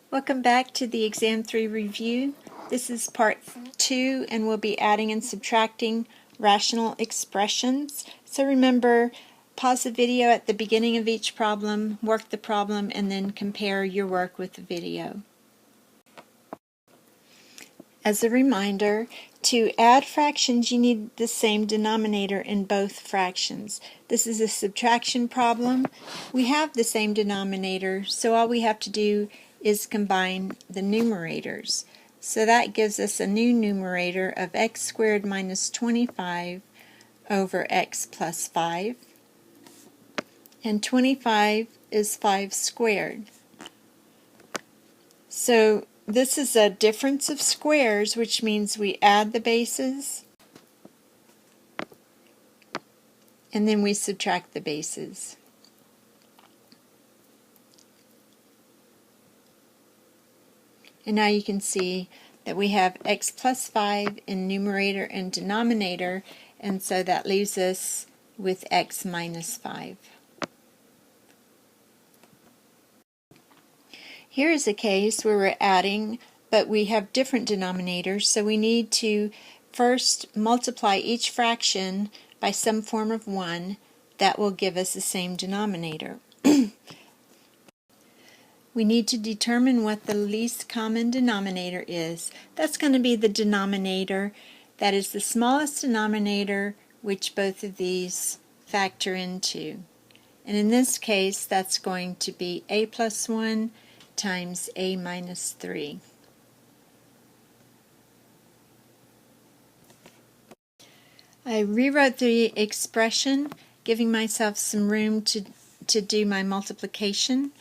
Welcome back to the Exam 3 review. This is part 2 and we'll be adding and subtracting rational expressions. So remember, pause the video at the beginning of each problem, work the problem, and then compare your work with the video. As a reminder, to add fractions you need the same denominator in both fractions. This is a subtraction problem. We have the same denominator, so all we have to do is combine the numerators. So that gives us a new numerator of x squared minus 25 over x plus 5. And 25 is 5 squared. So this is a difference of squares, which means we add the bases and then we subtract the bases. And now you can see that we have x plus 5 in numerator and denominator, and so that leaves us with x minus 5. Here is a case where we're adding, but we have different denominators, so we need to first multiply each fraction by some form of 1 that will give us the same denominator. We need to determine what the least common denominator is. That's going to be the denominator that is the smallest denominator which both of these factor into. And in this case, that's going to be a plus 1 times a minus 3. I rewrote the expression, giving myself some room to do my multiplication.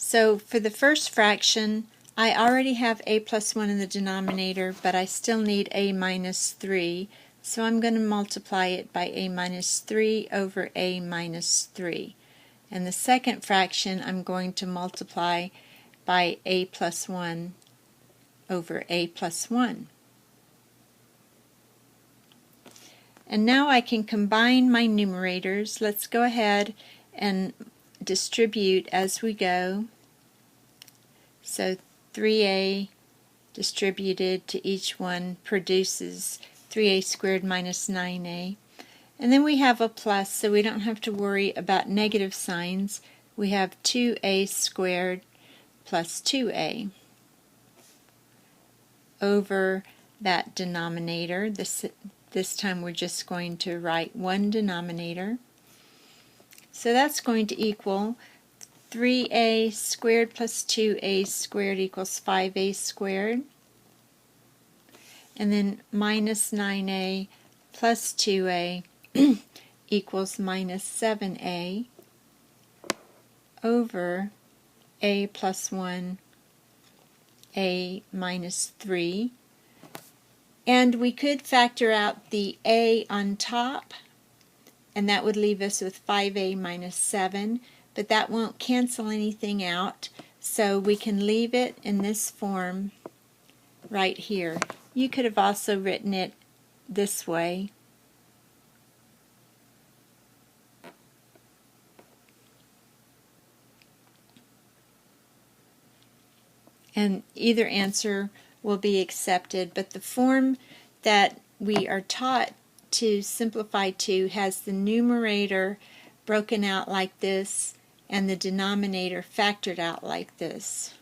So for the first fraction, I already have a plus 1 in the denominator, but I still need a minus 3. So I'm going to multiply it by a minus 3 over a minus 3. And the second fraction I'm going to multiply by a plus 1 over a plus 1. And now I can combine my numerators. Let's go ahead and distribute as we go. So 3a distributed to each one produces 3a squared minus 9a. And then we have a plus, so we don't have to worry about negative signs. We have 2a squared plus 2a over that denominator. This time we're just going to write one denominator. So that's going to equal 3a squared plus 2a squared equals 5a squared. And then minus 9a plus 2a equals minus 7a over a plus 1, a minus 3. And we could factor out the a on top, and that would leave us with 5a minus 7, but that won't cancel anything out, so we can leave it in this form right here. You could have also written it this way. And either answer will be accepted, but the form that we are taught to simplify to has the numerator broken out like this and the denominator factored out like this.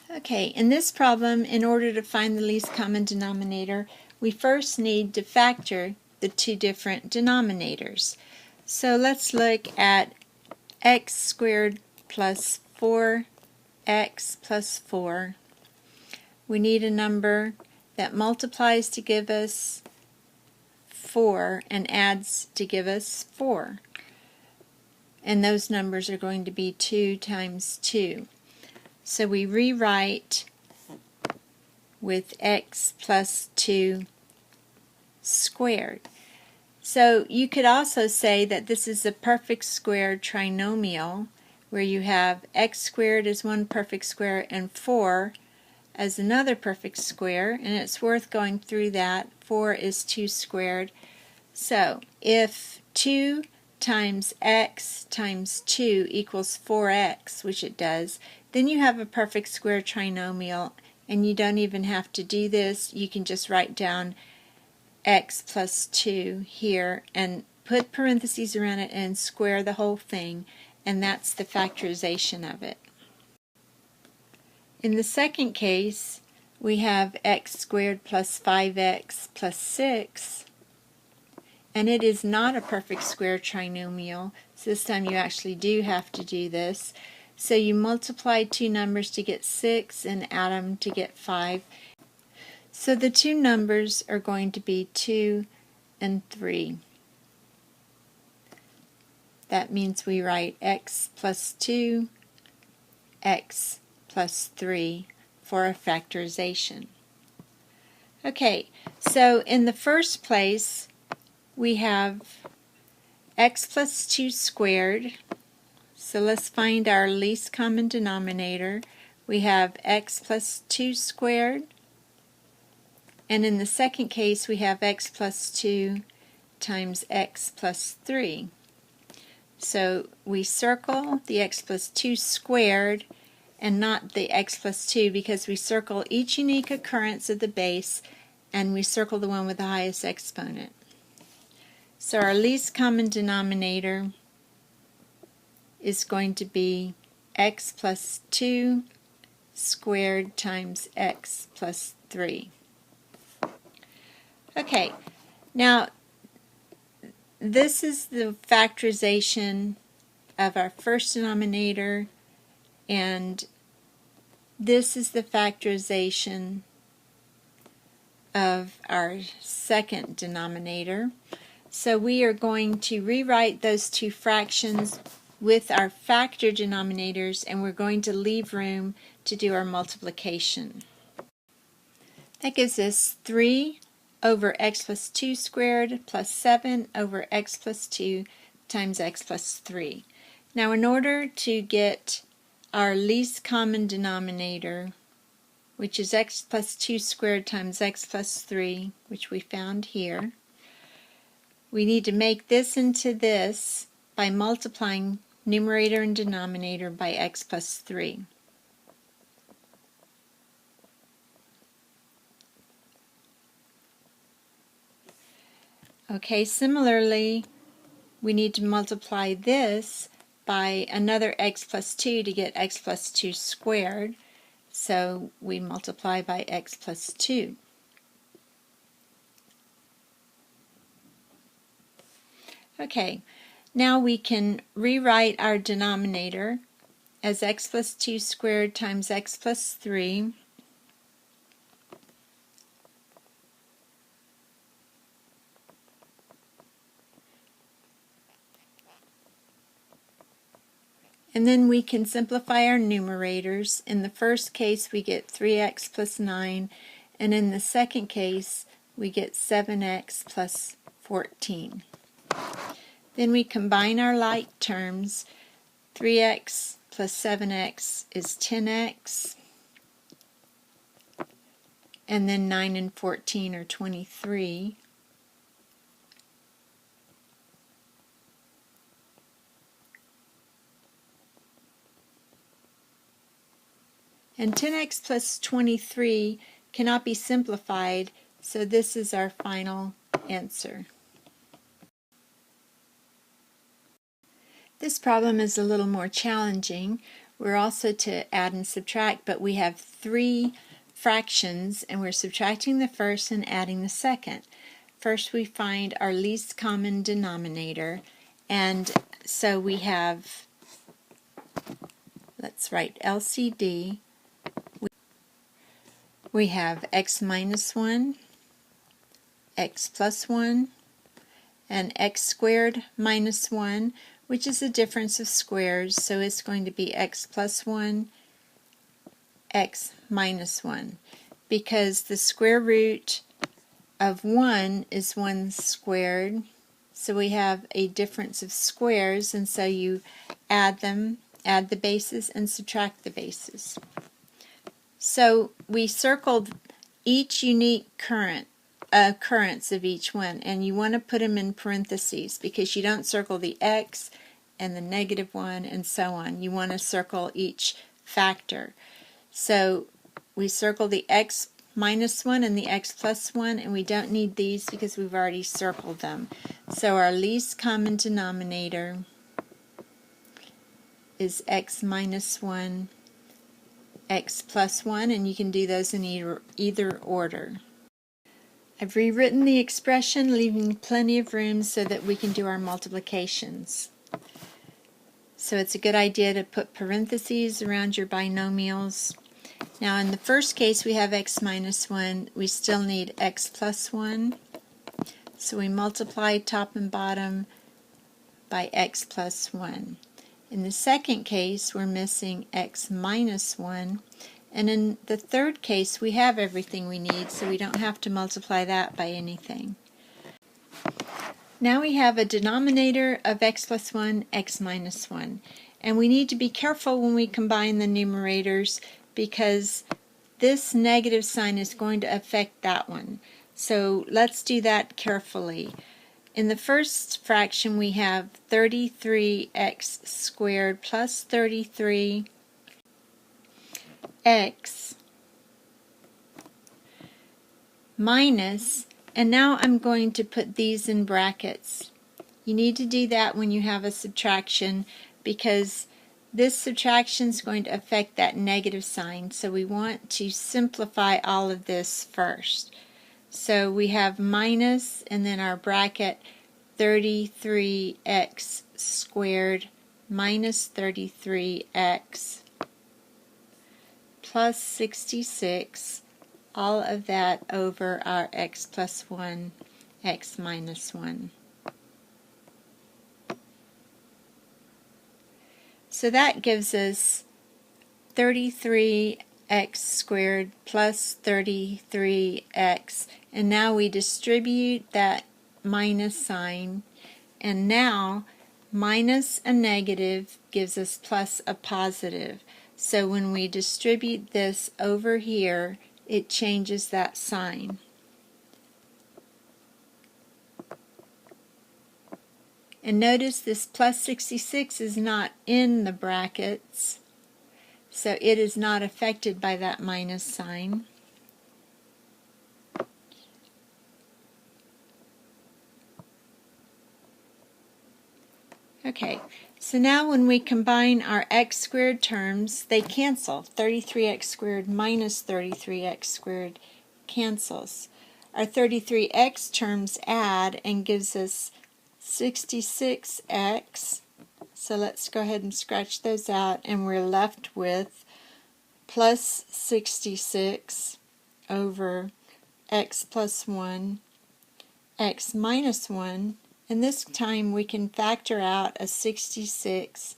Okay, in this problem, in order to find the least common denominator, we first need to factor the two different denominators. So let's look at x squared plus 4x plus 4. We need a number that multiplies to give us 4 and adds to give us 4. And those numbers are going to be 2 times 2. So we rewrite with x plus 2 squared. So you could also say that this is a perfect square trinomial where you have x squared as one perfect square and 4 as another perfect square, and it's worth going through that. 4 is 2 squared. So if 2 times x times 2 equals 4x, which it does, then you have a perfect square trinomial, and you don't even have to do this. You can just write down x plus 2 here and put parentheses around it and square the whole thing, and that's the factorization of it. In the second case, we have x squared plus 5x plus 6, and it is not a perfect square trinomial, so this time you actually do have to do this. So you multiply two numbers to get 6 and add them to get 5. So the two numbers are going to be 2 and 3. That means we write x plus 2, x plus 3 for a factorization. Okay, so in the first place, we have x plus 2 squared. So let's find our least common denominator. We have x plus 2 squared. And in the second case, we have x plus 2 times x plus 3. So we circle the x plus 2 squared and not the x plus 2 because we circle each unique occurrence of the base and we circle the one with the highest exponent. So our least common denominator is going to be x plus 2 squared times x plus 3. Okay, now this is the factorization of our first denominator, and this is the factorization of our second denominator. So we are going to rewrite those two fractions with our factor denominators, and we're going to leave room to do our multiplication. That gives us 3 over x plus 2 squared plus 7 over x plus 2 times x plus 3. Now in order to get our least common denominator, which is x plus 2 squared times x plus 3, which we found here, we need to make this into this by multiplying numerator and denominator by x plus 3. Okay, similarly, we need to multiply this by another x plus 2 to get x plus 2 squared. So we multiply by x plus 2. Okay, now we can rewrite our denominator as x plus 2 squared times x plus 3. And then we can simplify our numerators. In the first case we get 3x plus 9, and in the second case we get 7x plus 14. Then we combine our like terms. 3x plus 7x is 10x, and then 9 and 14 are 23. And 10x plus 23 cannot be simplified, so this is our final answer. This problem is a little more challenging. We're also to add and subtract, but we have 3 fractions, and we're subtracting the first and adding the second. First we find our least common denominator, and so we have, let's write LCD. We have x minus 1, x plus 1, and x squared minus 1, which is a difference of squares, so it's going to be x plus 1, x minus 1, because the square root of 1 is 1 squared, so we have a difference of squares, and so you add them, add the bases, and subtract the bases. So we circled each unique current occurrence of each one, and you want to put them in parentheses because you don't circle the x and the negative one and so on. You want to circle each factor. So we circle the x minus 1 and the x plus 1, and we don't need these because we've already circled them. So our least common denominator is x minus 1, x plus 1, and you can do those in either order. I've rewritten the expression, leaving plenty of room so that we can do our multiplications. So it's a good idea to put parentheses around your binomials. Now in the first case we have x minus 1, we still need x plus 1. So we multiply top and bottom by x plus 1. In the second case we're missing x minus 1. And in the third case, we have everything we need, so we don't have to multiply that by anything. Now we have a denominator of x plus 1, x minus 1. And we need to be careful when we combine the numerators because this negative sign is going to affect that one. So let's do that carefully. In the first fraction, we have 33x squared plus 33 x minus, and now I'm going to put these in brackets. You need to do that when you have a subtraction because this subtraction is going to affect that negative sign, so we want to simplify all of this first. So we have minus and then our bracket 33x squared minus 33x plus 66, all of that over our x plus 1, x minus 1. So that gives us 33x squared plus 33x, and now we distribute that minus sign, and now minus a negative gives us plus a positive. So when we distribute this over here, it changes that sign. And notice this plus 66 is not in the brackets, so it is not affected by that minus sign. Okay, so now when we combine our x squared terms, they cancel. 33x squared minus 33x squared cancels. Our 33x terms add and gives us 66x. So let's go ahead and scratch those out, and we're left with plus 66 over x plus 1, x minus 1, and this time we can factor out a 66,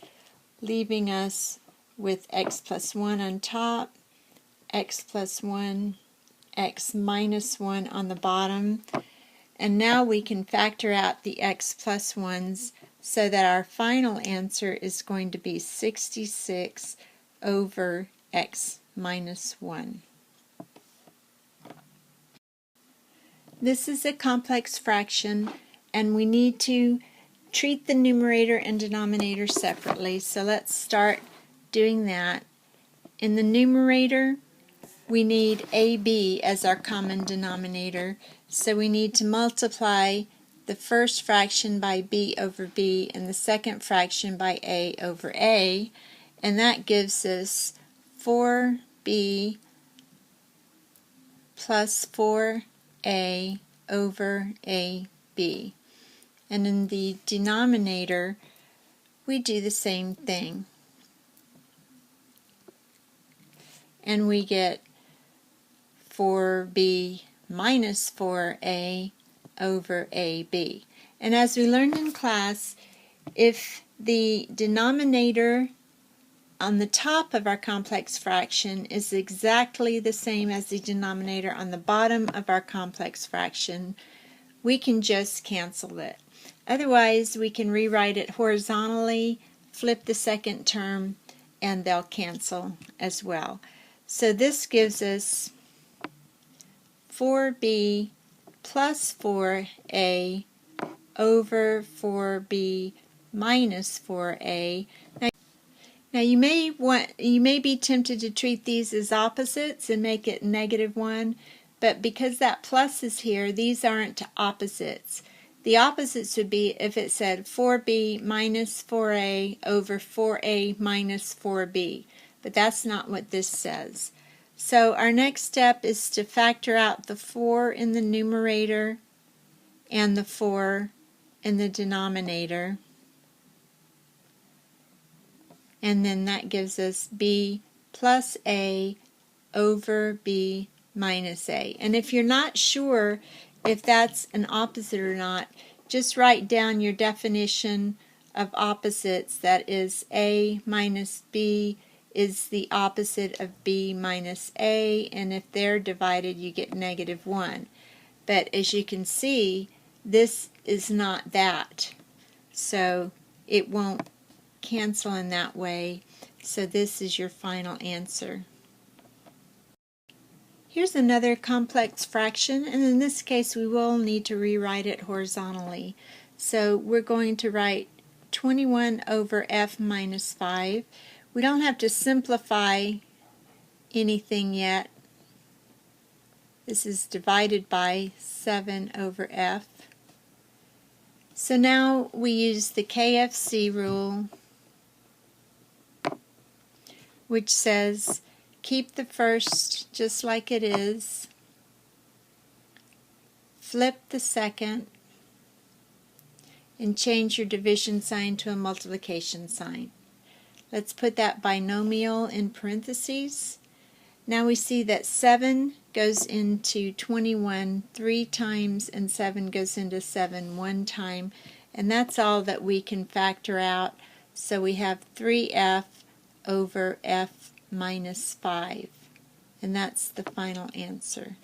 leaving us with x plus 1 on top, x plus 1, x minus 1 on the bottom, and now we can factor out the x plus 1's so that our final answer is going to be 66 over x minus 1. This is a complex fraction, and we need to treat the numerator and denominator separately. So let's start doing that. In the numerator, we need AB as our common denominator. So we need to multiply the first fraction by b over b and the second fraction by a over a. And that gives us 4b plus 4a over ab. And in the denominator, we do the same thing. And we get 4b minus 4a over ab. And as we learned in class, if the denominator on the top of our complex fraction is exactly the same as the denominator on the bottom of our complex fraction, we can just cancel it. Otherwise, we can rewrite it horizontally, flip the second term, and they'll cancel as well. So this gives us 4b plus 4a over 4b minus 4a. Now you may be tempted to treat these as opposites and make it -1, but because that plus is here, these aren't opposites. The opposites would be if it said 4b minus 4a over 4a minus 4b, but that's not what this says. So our next step is to factor out the 4 in the numerator and the 4 in the denominator. And then that gives us b plus a over b minus a. And if you're not sure if that's an opposite or not, just write down your definition of opposites. That is, a minus b is the opposite of b minus a, and if they're divided you get -1. But as you can see, this is not that, so it won't cancel in that way, so this is your final answer. Here's another complex fraction, and in this case we will need to rewrite it horizontally. So we're going to write 21 over f minus 5. We don't have to simplify anything yet. This is divided by 7 over f. So now we use the KFC rule, which says keep the first just like it is, flip the second, and change your division sign to a multiplication sign. Let's put that binomial in parentheses. Now we see that 7 goes into 21 3 times and 7 goes into 7 1 time, and that's all that we can factor out. So we have 3f over f minus 5, and that's the final answer.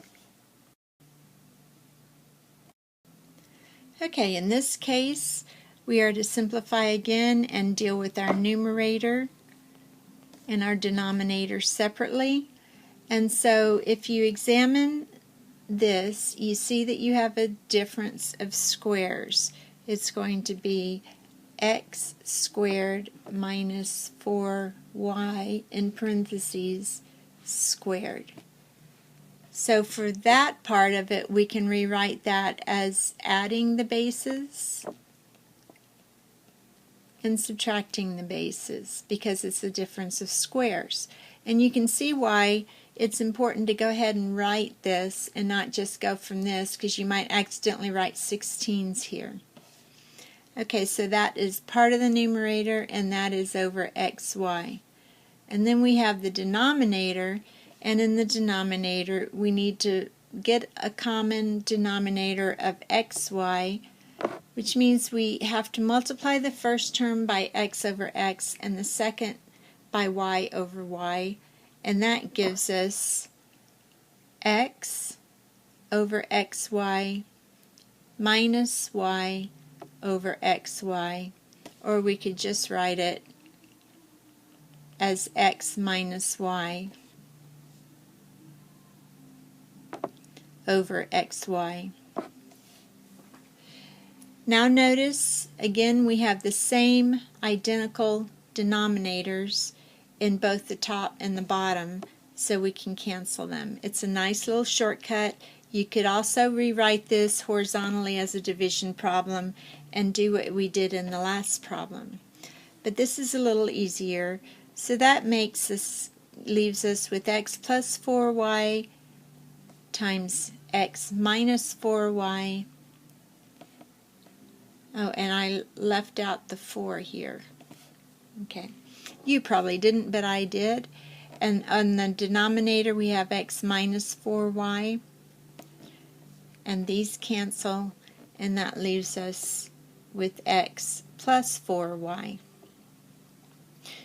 Okay, in this case we are to simplify again and deal with our numerator and our denominator separately. And so if you examine this, you see that you have a difference of squares. It's going to be x squared minus 4y in parentheses squared. So for that part of it, we can rewrite that as adding the bases and subtracting the bases because it's a difference of squares. And you can see why it's important to go ahead and write this and not just go from this, because you might accidentally write 16s here. Okay, so that is part of the numerator, and that is over xy. And then we have the denominator, and in the denominator we need to get a common denominator of xy, which means we have to multiply the first term by x over x and the second by y over y, and that gives us x over xy minus y over xy, or we could just write it as x minus y over xy. Now notice, again, we have the same identical denominators in both the top and the bottom, so we can cancel them. It's a nice little shortcut. You could also rewrite this horizontally as a division problem and do what we did in the last problem. But this is a little easier, so that leaves us with x plus 4y times x minus 4y. Oh, and I left out the 4 here. Okay. You probably didn't, but I did. And on the denominator we have x minus 4y. And these cancel, and that leaves us with x plus 4y.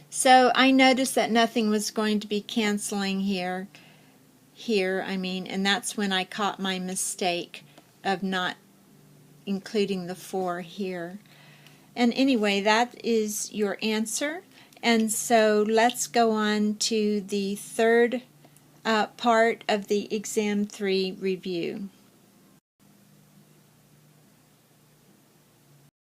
So I noticed that nothing was going to be canceling here, and that's when I caught my mistake of not including the 4 here. And anyway, that is your answer. And so let's go on to the third part of the Exam 3 review.